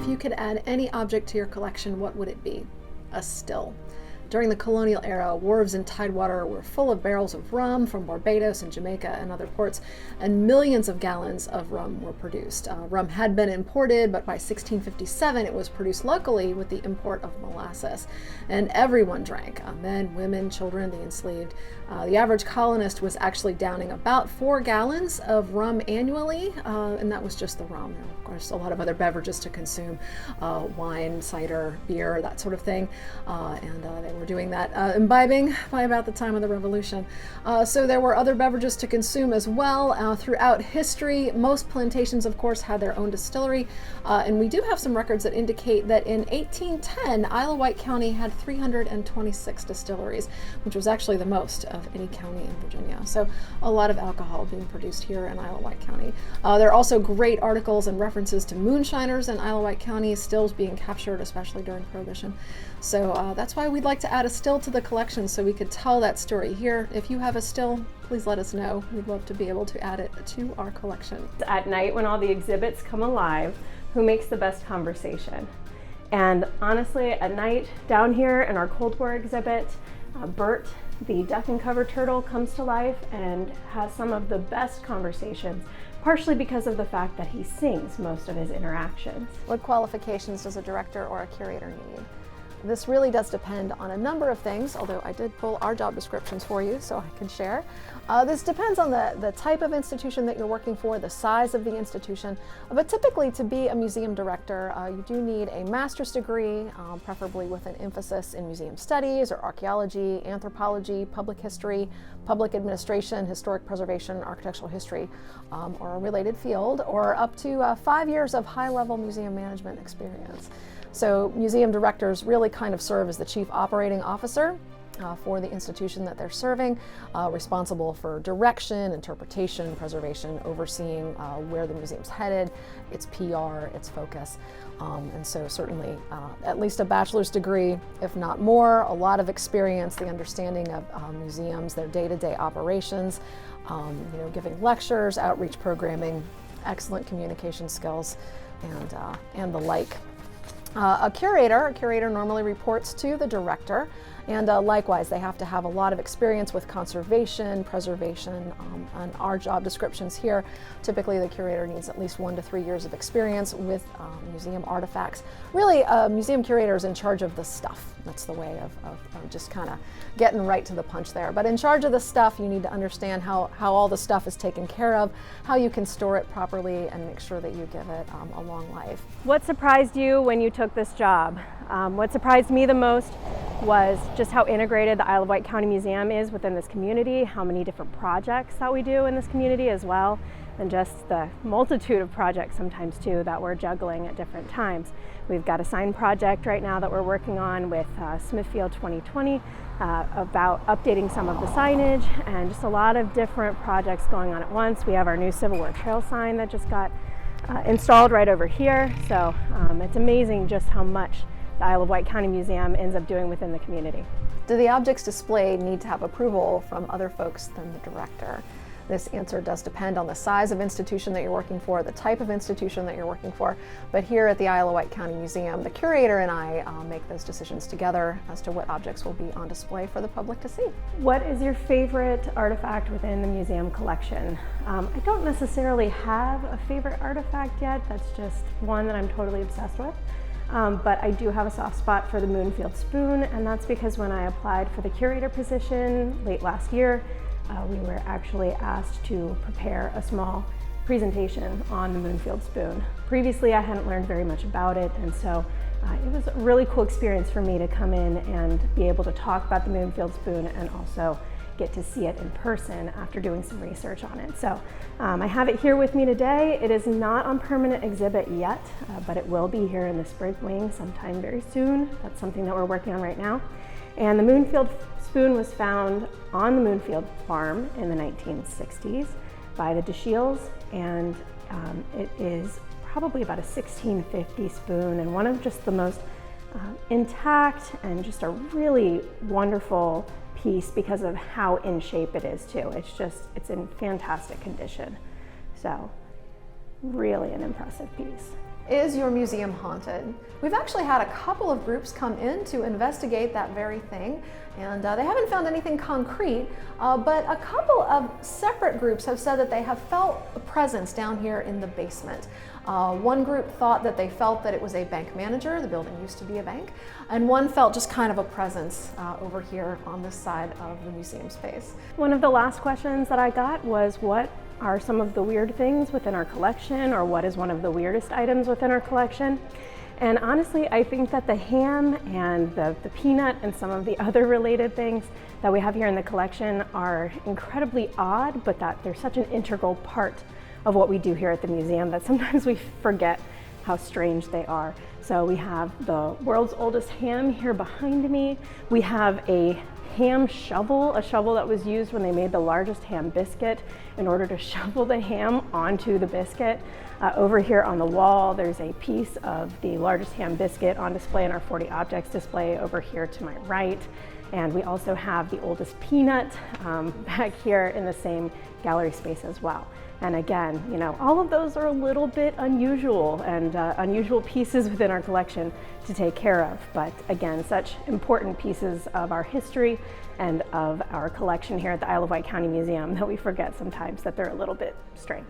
If you could add any object to your collection, what would it be? A still. During the colonial era, wharves in Tidewater were full of barrels of rum from Barbados and Jamaica and other ports, and millions of gallons of rum were produced. Rum had been imported, but by 1657 it was produced locally with the import of molasses. And everyone drank, men, women, children, the enslaved. The average colonist was actually downing about 4 gallons of rum annually, and that was just the rum. There were, of course, a lot of other beverages to consume, wine, cider, beer, that sort of thing, and they were doing that, imbibing by about the time of the Revolution. So there were other beverages to consume as well. Throughout history, most plantations, of course, had their own distillery, and we do have some records that indicate that in 1810, Isle of Wight County had 326 distilleries, which was actually the most of any county in Virginia. So a lot of alcohol being produced here in Isle of Wight County. There are also great articles and references to moonshiners in Isle of Wight County, stills being captured, especially during Prohibition. So that's why we'd like to add a still to the collection so we could tell that story here. If you have a still, please let us know. We'd love to be able to add it to our collection. At night, when all the exhibits come alive, who makes the best conversation? And honestly, at night down here in our Cold War exhibit, Bert, the duck and cover turtle, comes to life and has some of the best conversations, partially because of the fact that he sings most of his interactions. What qualifications does a director or a curator need? This really does depend on a number of things, although I did pull our job descriptions for you so I can share. This depends on the type of institution that you're working for, the size of the institution, but typically to be a museum director, you do need a master's degree, preferably with an emphasis in museum studies or archaeology, anthropology, public history, public administration, historic preservation, architectural history, or a related field, or up to 5 years of high-level museum management experience. So museum directors really kind of serve as the chief operating officer for the institution that they're serving, responsible for direction, interpretation, preservation, overseeing where the museum's headed, its PR, its focus. And so certainly at least a bachelor's degree, if not more, a lot of experience, the understanding of museums, their day-to-day operations, giving lectures, outreach programming, excellent communication skills, and the like. A curator normally reports to the director, and likewise they have to have a lot of experience with conservation, preservation, and our job descriptions here. Typically the curator needs at least 1 to 3 years of experience with museum artifacts. Really, a museum curator is in charge of the stuff. That's the way of just kind of getting right to the punch there. But in charge of the stuff, you need to understand how all the stuff is taken care of, how you can store it properly, and make sure that you give it a long life. What surprised you when you took this job? What surprised me the most was just how integrated the Isle of Wight County Museum is within this community, how many different projects that we do in this community as well, and just the multitude of projects sometimes too that we're juggling at different times. We've got a sign project right now that we're working on with Smithfield 2020 about updating some of the signage, and just a lot of different projects going on at once. We have our new Civil War Trail sign that just got installed right over here. So it's amazing just how much the Isle of Wight County Museum ends up doing within the community. Do the objects displayed need to have approval from other folks than the director? This answer does depend on the size of institution that you're working for, the type of institution that you're working for, but here at the Isle of Wight County Museum, the curator and I make those decisions together as to what objects will be on display for the public to see. What is your favorite artifact within the museum collection? I don't necessarily have a favorite artifact yet, that's just one that I'm totally obsessed with. But I do have a soft spot for the Moonfield spoon, and that's because when I applied for the curator position late last year, we were actually asked to prepare a small presentation on the Moonfield spoon. Previously, I hadn't learned very much about it, and so it was a really cool experience for me to come in and be able to talk about the Moonfield spoon and also get to see it in person after doing some research on it. So I have it here with me today. It is not on permanent exhibit yet, but it will be here in the spring wing sometime very soon. That's something that we're working on right now. And the Moonfield spoon was found on the Moonfield farm in the 1960s by the DeShiels, and it is probably about a 1650 spoon and one of just the most intact and just a really wonderful piece because of how in shape it is too. It's in fantastic condition. So really an impressive piece. Is your museum haunted? We've actually had a couple of groups come in to investigate that very thing, and they haven't found anything concrete, but a couple of separate groups have said that they have felt a presence down here in the basement. One group thought that they felt that it was a bank manager, the building used to be a bank, and one felt just kind of a presence over here on this side of the museum space. One of the last questions that I got was, what are some of the weird things within our collection, or what is one of the weirdest items within our collection? And honestly, I think that the ham and the peanut and some of the other related things that we have here in the collection are incredibly odd, but that they're such an integral part of what we do here at the museum that sometimes we forget how strange they are. So we have the world's oldest ham here behind me. We have a ham shovel, a shovel that was used when they made the largest ham biscuit in order to shovel the ham onto the biscuit. Over here on the wall, there's a piece of the largest ham biscuit on display in our 40 objects display over here to my right. And we also have the oldest peanut back here in the same gallery space as well. And again, you know, all of those are a little bit unusual and unusual pieces within our collection to take care of. But again, such important pieces of our history and of our collection here at the Isle of Wight County Museum that we forget sometimes that they're a little bit strange.